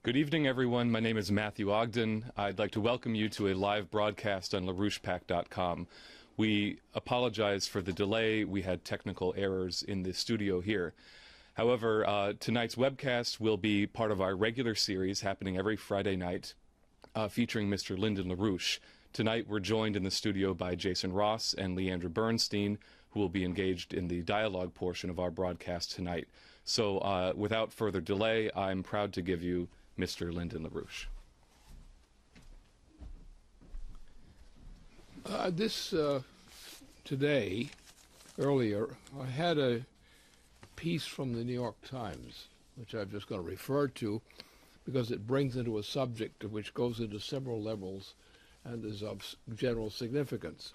Good evening, everyone. My name is Matthew Ogden. I'd like to welcome you to a live broadcast on LaRouchePAC.com. We apologize for the delay. We had technical errors in the studio here. However, tonight's webcast will be part of our regular series happening every Friday night, featuring Mr. Lyndon LaRouche. Tonight, we're joined in the studio by Jason Ross and Leandra Bernstein, who will be engaged in the dialogue portion of our broadcast tonight. So, without further delay, I'm proud to give you Mr. Lyndon LaRouche. Today, earlier, I had a piece from the New York Times, which I'm just going to refer to because it brings into a subject which goes into several levels and is of general significance.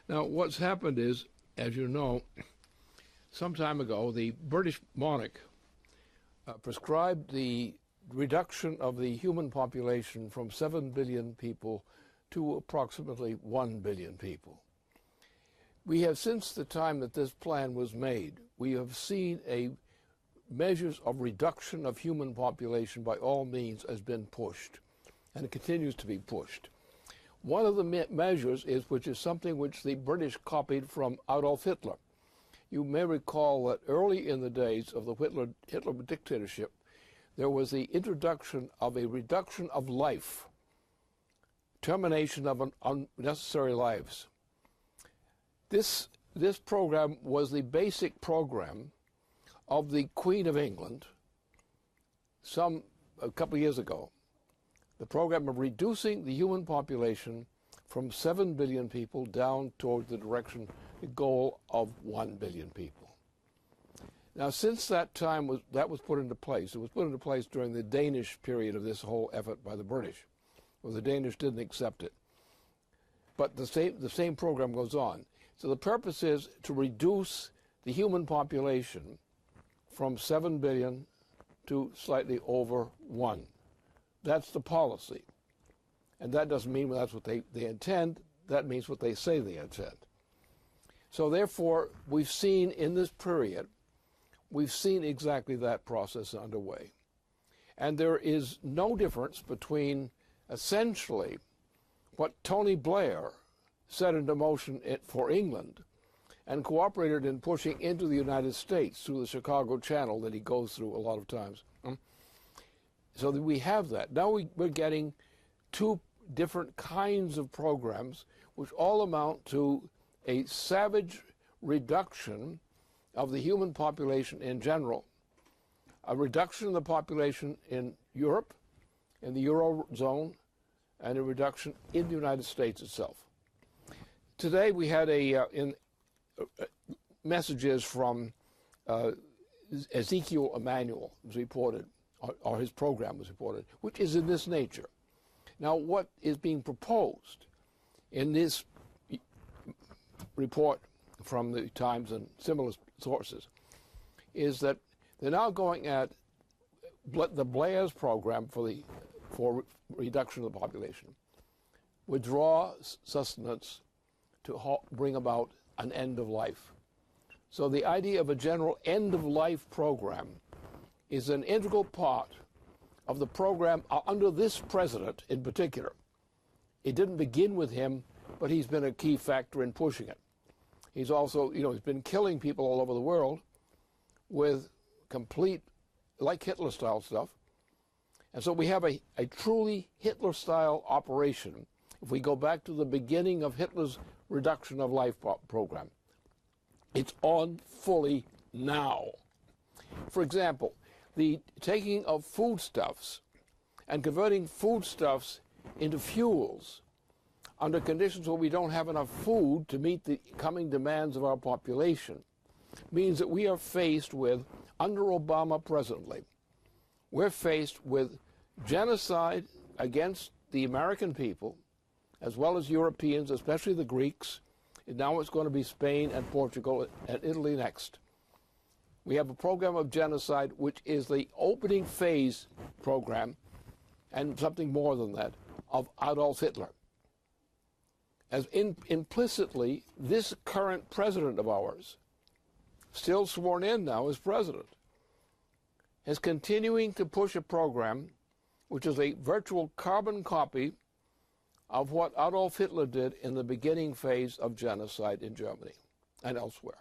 Now, what's happened is, as you know, some time ago, the British monarch prescribed the reduction of the human population from 7 billion people to approximately 1 billion people. We have, since the time that this plan was made, we have seen measures of reduction of human population by all means has been pushed, and it continues to be pushed. One of the measures which is something which the British copied from Adolf Hitler. You may recall that early in the days of the Hitler dictatorship, there was the introduction of a reduction of life, termination of unnecessary lives. This program was the basic program of the Queen of England a couple of years ago. The program of reducing the human population from 7 billion people down toward the goal of 1 billion people. Now, since that time that was put into place, it was put into place during the Danish period of this whole effort by the British. Well, the Danish didn't accept it. But the same program goes on. So the purpose is to reduce the human population from 7 billion to slightly over 1. That's the policy. And that doesn't mean that's what they intend. That means what they say they intend. So therefore, we've seen in this period, we've seen exactly that process underway. And there is no difference between essentially what Tony Blair set into motion for England and cooperated in pushing into the United States through the Chicago Channel that he goes through a lot of times. So that we have that. Now we're getting two different kinds of programs which all amount to a savage reduction of the human population in general, a reduction of the population in Europe, in the Eurozone, and a reduction in the United States itself. Today we had messages from Ezekiel Emanuel was reported, or his program was reported, which is in this nature. Now, what is being proposed in this report from the Times and similar sources is that they're now going at the Blair's program for reduction of the population, withdraw sustenance to bring about an end of life. So the idea of a general end of life program is an integral part of the program under this president in particular. It didn't begin with him, but he's been a key factor in pushing it. He's also, he's been killing people all over the world with complete, like Hitler-style stuff. And so we have a truly Hitler-style operation if we go back to the beginning of Hitler's reduction of life program. It's on fully now. For example, the taking of foodstuffs and converting foodstuffs into fuels under conditions where we don't have enough food to meet the coming demands of our population means that we are faced with, under Obama presently, we're faced with genocide against the American people, as well as Europeans, especially the Greeks. And now it's going to be Spain and Portugal and Italy next. We have a program of genocide, which is the opening phase program, and something more than that, of Adolf Hitler. As implicitly, this current president of ours, still sworn in now as president, is continuing to push a program which is a virtual carbon copy of what Adolf Hitler did in the beginning phase of genocide in Germany and elsewhere.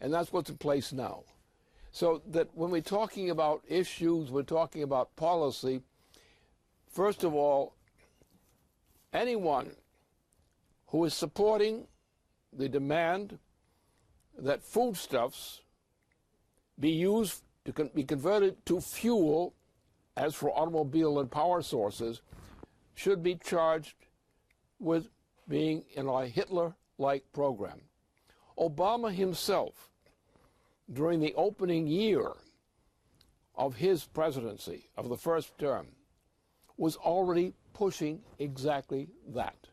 And that's what's in place now. So that when we're talking about issues, we're talking about policy, first of all, anyone who is supporting the demand that foodstuffs be used to be converted to fuel, as for automobile and power sources, should be charged with being in a Hitler-like program. Obama himself, during the opening year of his presidency, of the first term, was already pushing exactly that.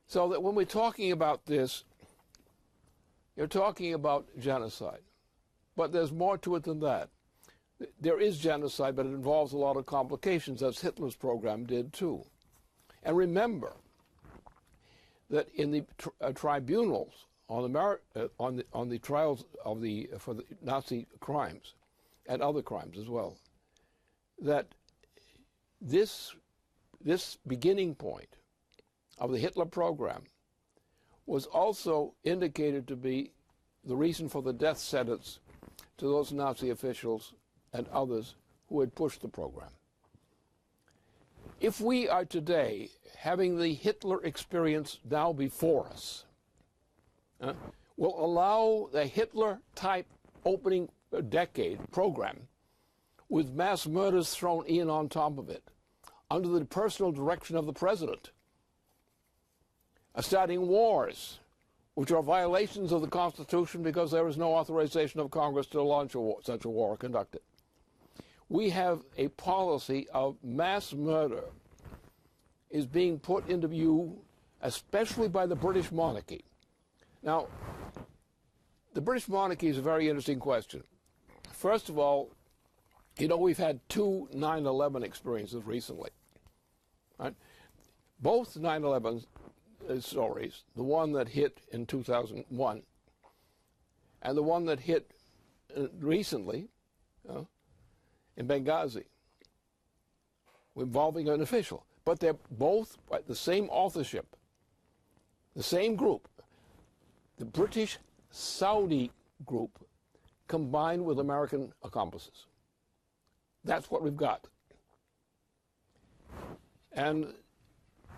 So that when we're talking about this, you're talking about genocide. But there's more to it than that. There is genocide, but it involves a lot of complications, as Hitler's program did too. And remember that in the tribunals on the trials of for the Nazi crimes and other crimes as well, that this beginning point of the Hitler program was also indicated to be the reason for the death sentence to those Nazi officials and others who had pushed the program. If we are today having the Hitler experience now before us, will allow the Hitler-type opening decade program with mass murders thrown in on top of it, under the personal direction of the president, starting wars, which are violations of the Constitution because there is no authorization of Congress to launch such a war or conduct it. We have a policy of mass murder is being put into view, especially by the British monarchy. Now, the British monarchy is a very interesting question. First of all, you know, we've had two 9/11 experiences recently. Right? Both 9/11 stories, the one that hit in 2001 and the one that hit recently in Benghazi, involving an official. But they're both by the same authorship, the same group, the British Saudi group combined with American accomplices. That's what we've got. And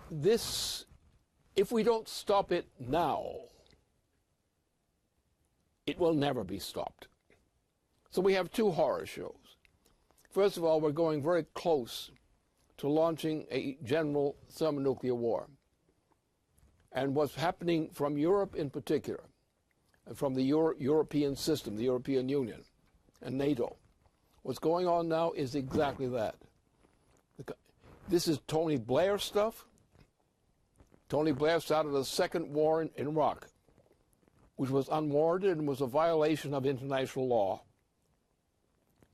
this, if we don't stop it now, it will never be stopped. So we have two horror shows. First of all, we're going very close to launching a general thermonuclear war. And what's happening from Europe in particular, and from the European system, the European Union, and NATO, what's going on now is exactly that. This is Tony Blair stuff. Tony Blair started a second war in Iraq, which was unwarranted and was a violation of international law.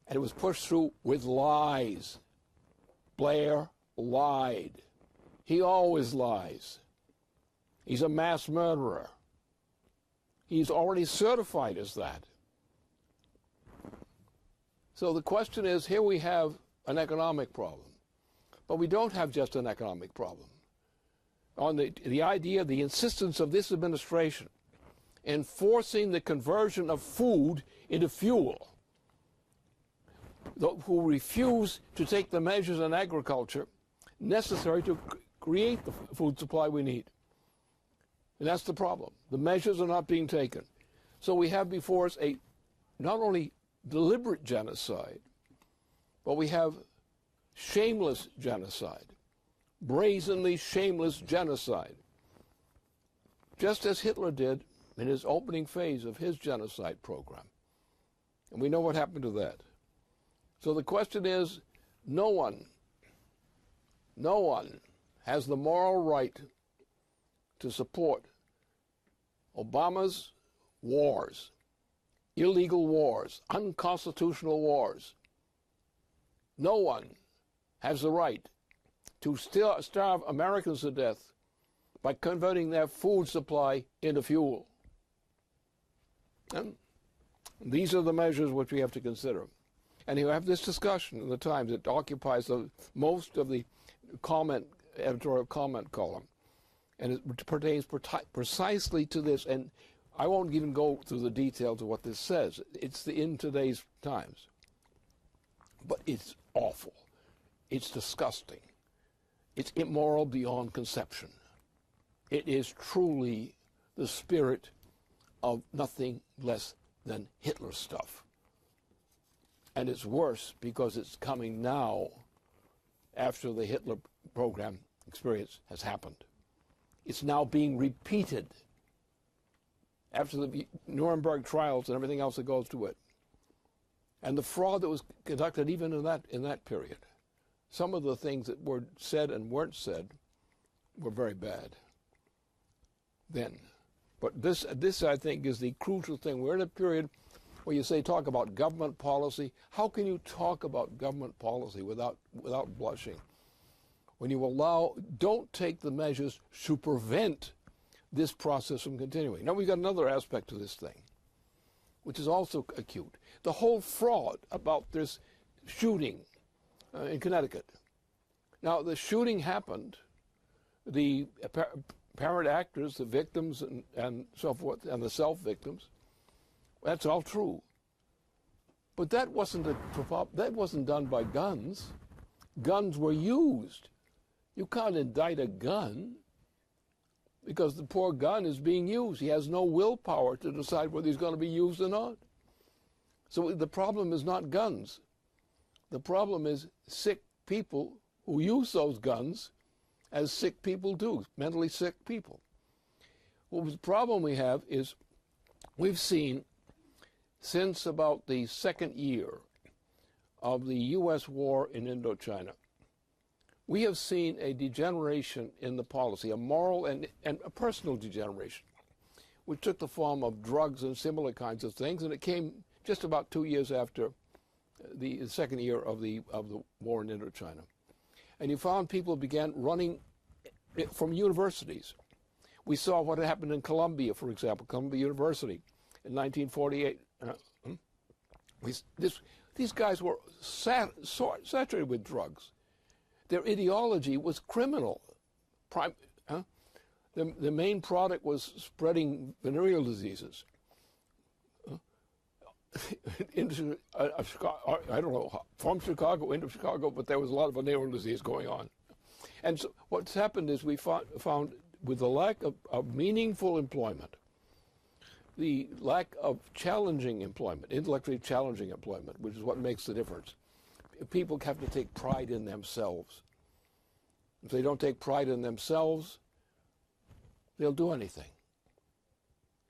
And it was pushed through with lies. Blair lied. He always lies. He's a mass murderer. He's already certified as that. So the question is, here we have an economic problem. But we don't have just an economic problem. On the idea, the insistence of this administration in forcing the conversion of food into fuel, who refuse to take the measures in agriculture necessary to create the food supply we need. And that's the problem. The measures are not being taken. So we have before us a not only deliberate genocide, but we have shameless genocide, brazenly shameless genocide, just as Hitler did in his opening phase of his genocide program. And we know what happened to that. So the question is, no one has the moral right to support Obama's wars, illegal wars, unconstitutional wars. No one has the right to still starve Americans to death by converting their food supply into fuel. And these are the measures which we have to consider. And you have this discussion in the Times that occupies most of the editorial comment column. And it pertains precisely to this. And I won't even go through the details of what this says. It's in today's Times. But it's awful. It's disgusting. It's immoral beyond conception. It is truly the spirit of nothing less than Hitler stuff. And it's worse because it's coming now after the Hitler program experience has happened. It's now being repeated after the Nuremberg trials and everything else that goes to it. And the fraud that was conducted even in that period. Some of the things that were said and weren't said were very bad then. But this I think, is the crucial thing. We're in a period where you say talk about government policy. How can you talk about government policy without blushing? When you don't take the measures to prevent this process from continuing. Now we've got another aspect to this thing, which is also acute. The whole fraud about this shooting in Connecticut. Now the shooting happened. The apparent actors, the victims and so forth, and the self-victims, that's all true. But that wasn't done by guns. Guns were used. You can't indict a gun because the poor gun is being used. He has no willpower to decide whether he's going to be used or not. So the problem is not guns. The problem is sick people who use those guns as sick people do, mentally sick people. Well, the problem we have is we've seen since about the second year of the U.S. war in Indochina, we have seen a degeneration in the policy, a moral and a personal degeneration, which took the form of drugs and similar kinds of things, and it came just about 2 years after the second year of the war in Indochina. And you found people began running from universities. We saw what had happened in Columbia, for example, Columbia University in 1948. These guys were saturated with drugs. Their ideology was criminal. The main product was spreading venereal diseases. I don't know, from Chicago into Chicago, but there was a lot of venereal disease going on. And so what's happened is we found with the lack of meaningful employment, the lack of challenging employment, intellectually challenging employment, which is what makes the difference. People have to take pride in themselves. If they don't take pride in themselves, they'll do anything.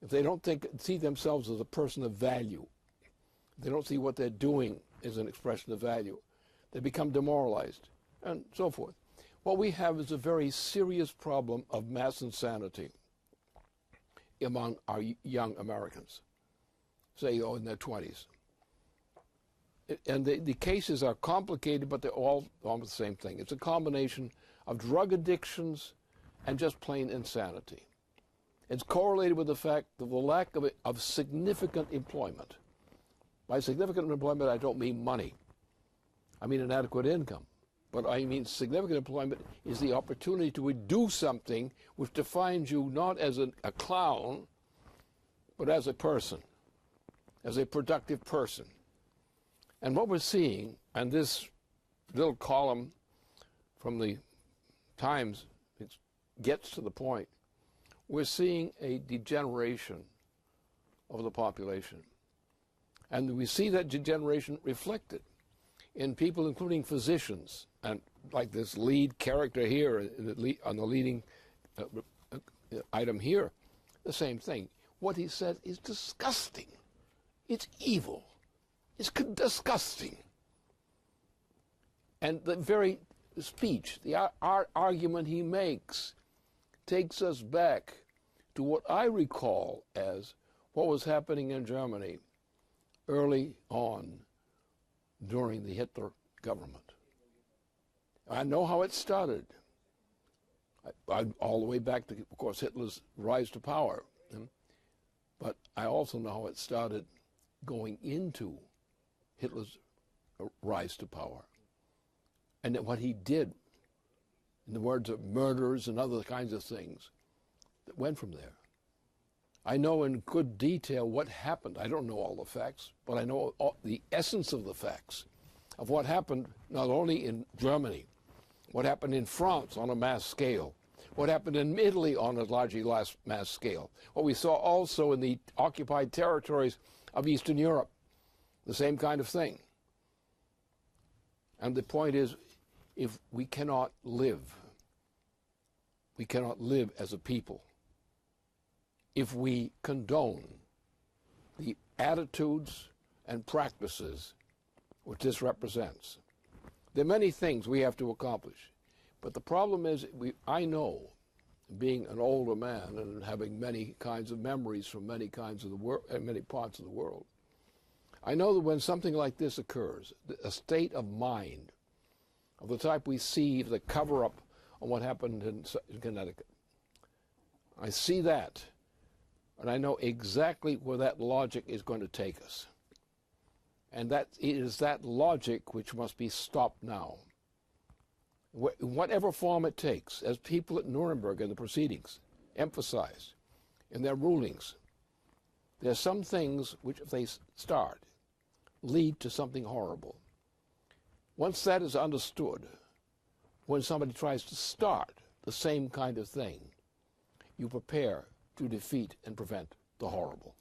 If they don't see themselves as a person of value, they don't see what they're doing as an expression of value, they become demoralized, and so forth. What we have is a very serious problem of mass insanity among our young Americans, say in their 20s. And the cases are complicated, but they're all almost the same thing. It's a combination of drug addictions and just plain insanity. It's correlated with the fact of the lack of significant employment. By significant employment, I don't mean money. I mean an adequate income. But I mean significant employment is the opportunity to do something which defines you not as a clown, but as a person, as a productive person. And what we're seeing, and this little column from the Times, it gets to the point, we're seeing a degeneration of the population. And we see that degeneration reflected in people, including physicians, and like this lead character here on the leading item here, the same thing. What he said is disgusting. It's evil. It's disgusting. And the very speech, the argument he makes, takes us back to what I recall as what was happening in Germany early on during the Hitler government. I know how it started. All the way back to, of course, Hitler's rise to power. But I also know how it started going into Hitler's rise to power. And that what he did, in the words of murders and other kinds of things, that went from there. I know in good detail what happened. I don't know all the facts, but I know the essence of the facts of what happened not only in Germany, what happened in France on a mass scale, what happened in Italy on a largely mass scale, what we saw also in the occupied territories of Eastern Europe, the same kind of thing. And the point is, if we cannot live as a people if we condone the attitudes and practices which this represents. There are many things we have to accomplish, but the problem is, I know, being an older man and having many kinds of memories from many parts of the world, I know that when something like this occurs, a state of mind of the type we see, the cover-up on what happened in Connecticut, I see that, and I know exactly where that logic is going to take us. And that is that logic which must be stopped now. Whatever form it takes, as people at Nuremberg in the proceedings emphasized in their rulings, there are some things which, if they start, lead to something horrible. Once that is understood, when somebody tries to start the same kind of thing, you prepare to defeat and prevent the horrible.